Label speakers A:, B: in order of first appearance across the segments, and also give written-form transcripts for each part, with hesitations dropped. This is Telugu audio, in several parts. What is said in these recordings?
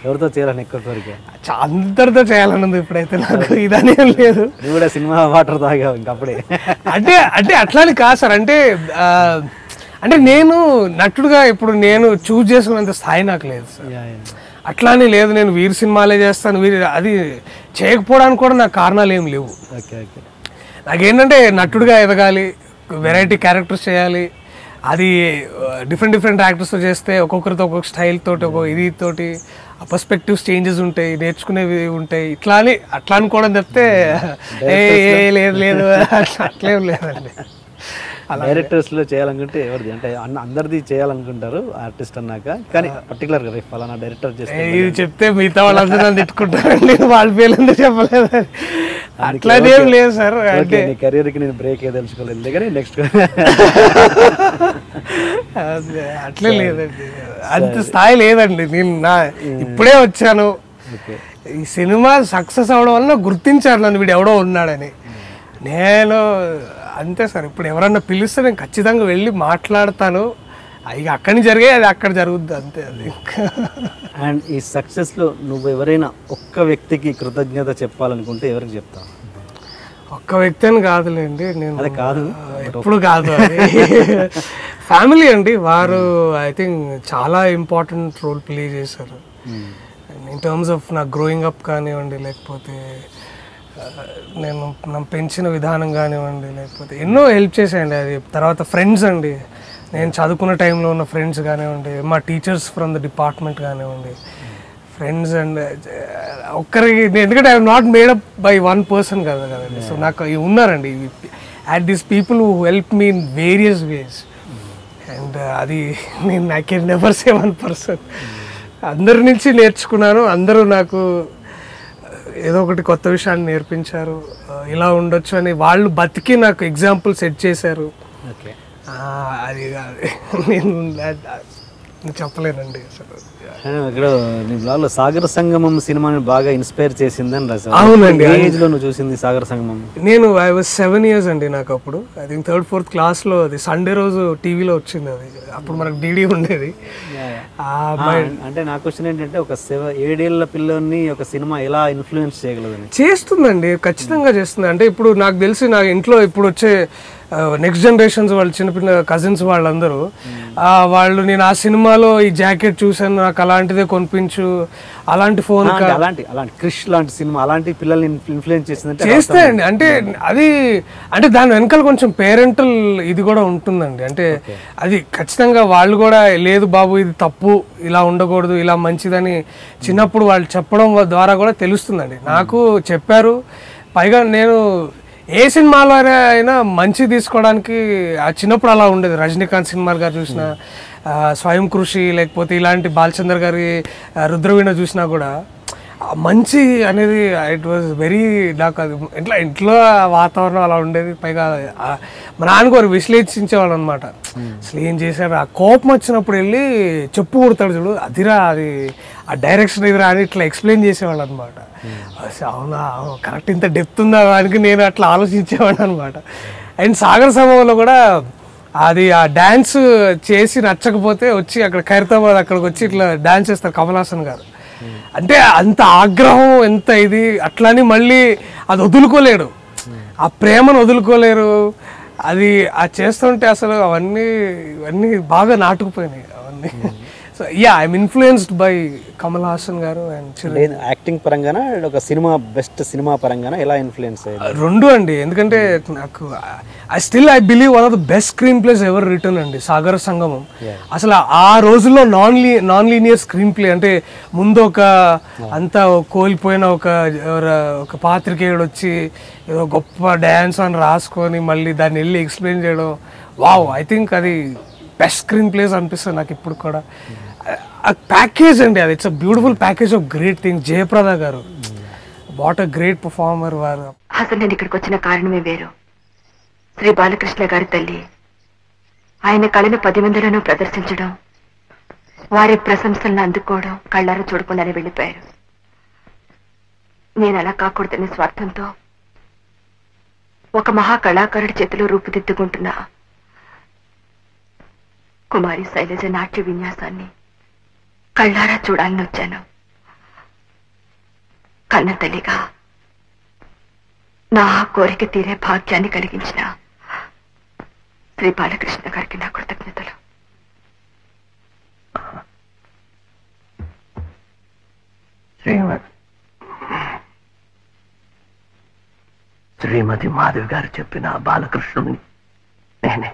A: ఎవరితో చేయాలని ఎక్కువ కోరిక?
B: అందరితో చేయాలని ఉంది ఇప్పుడైతే, నాకు ఇదనేం లేదు.
A: నువ్వు కూడా సినిమా వాటర్ తాగావు ఇంకప్పుడే.
B: అంటే అట్లానే కాదు సార్, అంటే నేను నటుడుగా ఇప్పుడు నేను చూజ్ చేసుకున్నంత స్థాయి నాకు లేదు సార్. అట్లానే లేదు నేను వీరి సినిమాలే చేస్తాను, అది చేయకపోవడానికి కూడా నాకు కారణాలు ఏం లేవు. నాకేంటంటే నటుడుగా ఎదగాలి, వెరైటీ క్యారెక్టర్స్ చేయాలి, అది డిఫరెంట్ యాక్టర్స్తో చేస్తే ఒక్కొక్కరితో ఒక్కొక్క స్టైల్ తోటి ఒక్కొక్క ఇది తోటి పర్స్పెక్టివ్స్ చేంజెస్ ఉంటాయి, నేర్చుకునేవి ఉంటాయి, అట్లా అనుకోవడం చెప్తే లేదు అట్లేం లేదండి.
A: డైరెక్టర్స్లో చేయాలనుకుంటే ఎవరిది అంటే అందరిది చేయాలనుకుంటారు ఆర్టిస్ట్ అన్నాక, కానీ పర్టికులర్గా రేపు ఫలానా డైరెక్టర్ చేస్తే
B: ఇది చెప్తే మిగతా వాళ్ళందరూ తిట్టుకుంటారండి, వాళ్ళ పేర్లు ఎందుకు చెప్పలేదు, అట్లానేం లేదు సార్. అంటే
A: నీ కెరీర్కి నేను బ్రేక్ తెలుసుకోలేదు కానీ నెక్స్ట్
B: అట్లే లేదండి, అంత స్థాయి లేదండి. నేను ఇప్పుడే వచ్చాను, ఈ సినిమా సక్సెస్ అవడం వల్ల గుర్తించారు నన్ను, వీడు ఎవడో ఉన్నాడని. నేను అంతే సార్, ఇప్పుడు ఎవరన్నా పిలిస్తే నేను ఖచ్చితంగా వెళ్ళి మాట్లాడతాను, ఇక అక్కడి నుంచి జరిగే అది అక్కడ జరుగుద్ది అంతే. అది
A: అండ్ ఈ సక్సెస్లో నువ్వు ఎవరైనా ఒక్క వ్యక్తికి కృతజ్ఞత చెప్పాలనుకుంటే ఎవరికి చెప్తావు?
B: ఒక్క వ్యక్తి అని కాదులేండి, నేను
A: అది కాదు
B: ఎప్పుడు కాదు, ఫ్యామిలీ అండి. వారు ఐ థింక్ చాలా ఇంపార్టెంట్ రోల్ ప్లే చేశారు ఇన్ టర్మ్స్ ఆఫ్ నా గ్రోయింగ్ అప్ కానివ్వండి, లేకపోతే నేను పెంచిన విధానం కానివ్వండి, లేకపోతే ఎన్నో హెల్ప్ చేసాయండి. అది తర్వాత ఫ్రెండ్స్ అండి, నేను చదువుకున్న టైంలో ఉన్న ఫ్రెండ్స్ కానివ్వండి, మా టీచర్స్ ఫ్రమ్ ద డిపార్ట్మెంట్ కానివ్వండి, ఫ్రెండ్స్ అండ్ ఒక్కరికి, ఎందుకంటే I not made up by one person కదండి. సో నాకు ఉన్నారండి at these people who help me in various ways, and అది నేను I can never say one person. అందరి నుంచి నేర్చుకున్నాను, అందరూ నాకు ఏదో ఒకటి కొత్త విషయాన్ని నేర్పించారు, ఇలా ఉండొచ్చు అని వాళ్ళు బతికి నాకు ఎగ్జాంపుల్ సెట్ చేశారు. అది నేను చెప్పలేనండి అసలు.
A: ఇక్కడ నీ బ్లాగ్లో సాగర సంగమం సినిమాని బాగా ఇన్స్పైర్ చేసిందని రాశావు.
B: అవునండి.
A: ఏ ఏజ్లో నువ్వు చూసింది సాగర సంగమం?
B: నేను ఐ వాజ్ 7 years అండి నాకు అప్పుడు. ఐ థింక్ 3rd 4th క్లాస్లో అది సండే రోజు టీవీలో వచ్చింది. అది అప్పుడు మనకు డీడీ ఉండేది.
A: అంటే నా క్వశ్చన్ ఏంటంటే, ఒక 7 ఏళ్ల పిల్లల్ని ఒక సినిమా ఎలా ఇన్ఫ్లుయెన్స్ చేయగలదని?
B: చేస్తుందండి, ఖచ్చితంగా చేస్తుంది. అంటే ఇప్పుడు నాకు తెలిసి నా ఇంట్లో ఇప్పుడు వచ్చే నెక్స్ట్ జనరేషన్స్ వాళ్ళు చిన్నపిల్ల కజిన్స్ వాళ్ళందరూ వాళ్ళు నేను ఆ సినిమాలో ఈ జాకెట్ చూసాను, నాకు అలాంటిదే కొనిపించు, అలాంటి ఫోన్,
A: అలాంటి క్రిష్ లాంటి సినిమా అలాంటి పిల్లల్ని ఇన్ఫ్లుయెన్స్ చేసిందంటే
B: చేస్తాయండి. అంటే అది అంటే దాని వెనకాల కొంచెం పేరెంటల్ ఇది కూడా ఉంటుందండి. అంటే అది ఖచ్చితంగా వాళ్ళు కూడా లేదు బాబు ఇది తప్పు, ఇలా ఉండకూడదు, ఇలా మంచిదని చిన్నప్పుడు వాళ్ళు చెప్పడం ద్వారా కూడా తెలుస్తుందండి. నాకు చెప్పారు. పైగా నేను ఏ సినిమాలో అయినా మంచి తీసుకోవడానికి ఆ చిన్నప్పుడు అలా ఉండేది. రజనీకాంత్ సినిమాలు గారు చూసిన, స్వయం కృషి, లేకపోతే ఇలాంటి బాలచంద్ర గారి రుద్రవీణ చూసినా కూడా మంచి అనేది ఇట్ వాజ్ వెరీ, నాకు అది ఇంట్లో వాతావరణం అలా ఉండేది. పైగా మా నాన్నగారు విశ్లేషించేవాళ్ళు అనమాట. అసలు ఏం చేశారు, ఆ కోపం వచ్చినప్పుడు వెళ్ళి చెప్పు కొడతాడు చూడు, అదిరా అది ఆ డైరెక్షన్ ఎదురా అని ఇట్లా ఎక్స్ప్లెయిన్ చేసేవాళ్ళు అనమాట. అవునా కరెక్ట్, ఇంత డెప్త్ ఉందా దానికి నేను అట్లా ఆలోచించేవాడు అనమాట. అండ్ సాగర సమయంలో కూడా అది ఆ డ్యాన్స్ చేసి నచ్చకపోతే వచ్చి అక్కడ ఖైరతాబాద్ అక్కడికి వచ్చి ఇట్లా డ్యాన్స్ చేస్తారు కమల్ హాసన్ గారు. అంటే అంత ఆగ్రహం, ఎంత ఇది అట్లని మళ్ళీ అది వదులుకోలేడు, ఆ ప్రేమను వదులుకోలేరు. అది చేస్తుంటే అసలు అవన్నీ బాగా నాటుకుపోయినాయి అవన్నీ. So I'm influenced by Kamal Haasan garu. And
A: acting పరంగానా, ఒక సినిమా బెస్ట్ సినిమా పరంగానా ఎలా ఇన్ఫ్లుయెన్స్ అయ్యారు?
B: రెండు అండి. ఎందుకంటే నాకు I believe one of the best screen place ever return అండి సాగర సంగమం. అసలు ఆ రోజుల్లో నాన్ లీనియర్ స్క్రీన్ ప్లే, అంటే ముందు ఒక అంతా కోల్పోయిన ఒక పాత్రికేయుడు వచ్చి ఏదో గొప్ప డ్యాన్స్ అని రాసుకొని మళ్ళీ దాన్ని వెళ్ళి ఎక్స్ప్లెయిన్ చేయడం, వావ్, ఐ థింక్ అది బెస్ట్ స్క్రీన్ ప్లేస్ అనిపిస్తుంది నాకు ఇప్పుడు కూడా. ప్యాకేజ్ అండి అది, it's a beautiful package of great things. Jayaprada గారు వాట్ అ గ్రేట్ పర్ఫార్మర్ వారు.
C: అసలు నేను ఇక్కడికి వచ్చిన కారణమే వేరు. శ్రీ బాలకృష్ణ గారి తల్లి ఆయన కళను 10 మందిలోనూ ప్రదర్శించడం, వారి ప్రశంసలను అందుకోవడం కళ్ళారా చూడకుండానే వెళ్ళిపోయారు. నేను అలా కాకూడదనే స్వార్థంతో ఒక మహా కళాకారుడి చేతిలో రూపుదిద్దుకుంటున్న కుమారి శైలజ నాట్య విన్యాసాన్ని కళ్ళారా చూడాలని వచ్చాను. కన్న తల్లిగా నా కోరిక తీరే భాగ్యాన్ని కలిగించిన శ్రీ బాలకృష్ణ గారికి నా కృతజ్ఞతలు.
D: శ్రీమతి మాధవి గారు చెప్పిన బాలకృష్ణుని నేనే.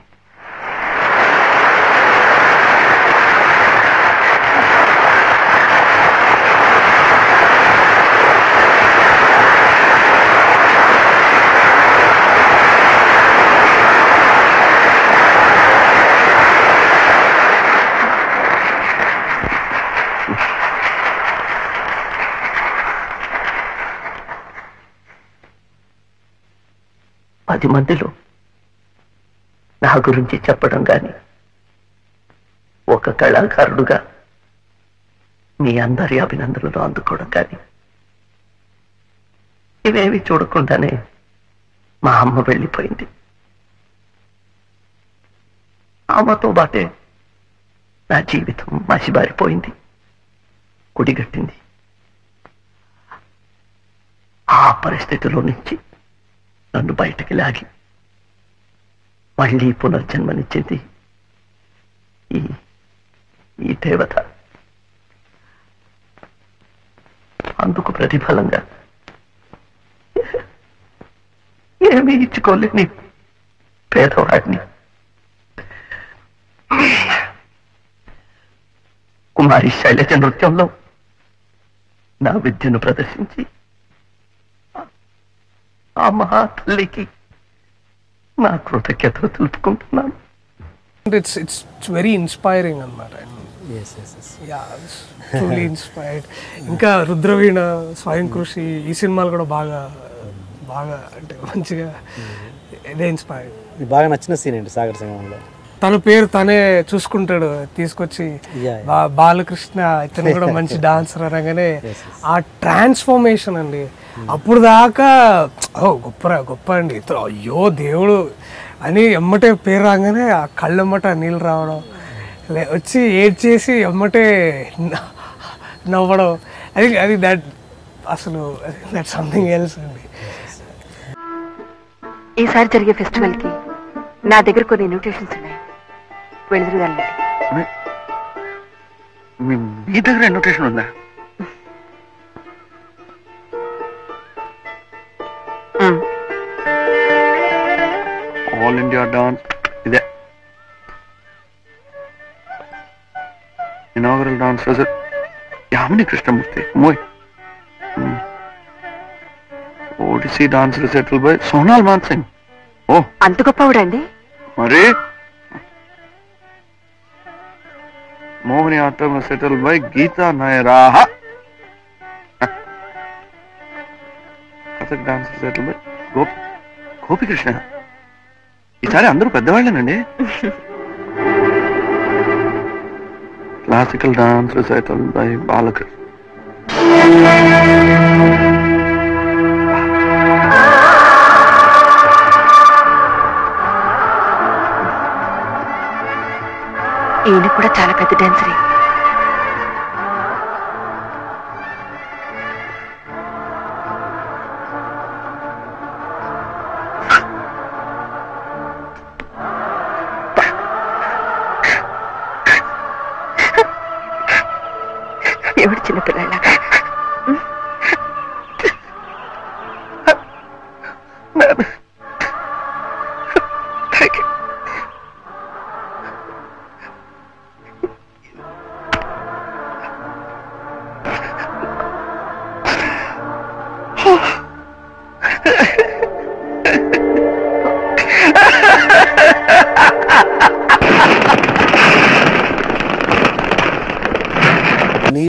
D: పది మందిలో నా గురించి చెప్పడం కానీ, ఒక కళాకారుడుగా మీ అందరి అభినందనలు అందుకోవడం కానీ, ఇవేవి చూడకుండానే మా అమ్మ వెళ్ళిపోయింది. అమ్మతో బాటే నా జీవితం మసిబారిపోయింది, కుడిగట్టింది. ఆ పరిస్థితిలో నుంచి నన్ను బయటకి లాగి మళ్ళీ పునర్జన్మనిచ్చింది ఈ దేవత. అందుకు ప్రతిఫలంగా ఏమీ ఇచ్చుకోలేని పేదవాడిని కుమారి శైలజ నృత్యంలో నా విద్యను ప్రదర్శించి ఆ మహా తల్లికి నా కృతజ్ఞతలు తెలుపుకుంటున్నాను.
B: ఇట్స్ వెరీ ఇన్స్పైరింగ్ అనమాట. Truly inspired. ఇంకా రుద్రవీణ, స్వయం కృషి, ఈ సినిమాలు కూడా బాగా బాగా అంటే మంచిగా ఇదే ఇన్స్పైర్డ్.
A: బాగా నచ్చిన సీన్ ఏంటి సాగర్ సంగమంలో?
B: తన పేరు తనే చూసుకుంటాడు తీసుకొచ్చి, బాలకృష్ణ ఇతను కూడా మంచి డాన్సర్ అనగానే ఆ ట్రాన్స్ఫర్మేషన్ అండి. అప్పుడు దాకా గొప్ప అండి ఇతను, అయ్యో దేవుడు అని ఎమ్మటే పేరు రాగానే ఆ కళ్ళెమ్మట నీళ్ళు రావడం, వచ్చి ఏడ్చేసి ఎమ్మటే నవ్వడం, అది దట్ అసలు దట్ సంథింగ్ ఎల్స్ అండి.
C: ఈసారి జరిగే ఫెస్టివల్ కి నా దగ్గర కొన్ని ఇన్విటేషన్స్ ఉన్నాయి, వెళుతురుగాలండి.
D: మీ దగ్గర ఇన్విటేషన్ ఉందా? ఆల్ ఇండియా డాన్స్ ఇదే inaugural dance recital Yamini Krishnamurthy మోయ్. Odissi dance recital by Sonal Mansingh. ఓ
C: అంత గొప్పవాడండి.
D: మరి Mohiniyattam recital by Geeta నయరాహ. Kathak dance recital by Gopikrishna. ఈసారి అందరూ పెద్దవాళ్ళేనండి. Classical dance recital by Balakrishna.
C: ఈయన కూడా చాలా పెద్ద డాన్సరే. ఎవడు చిన్నపిల్లలాగా
D: Oh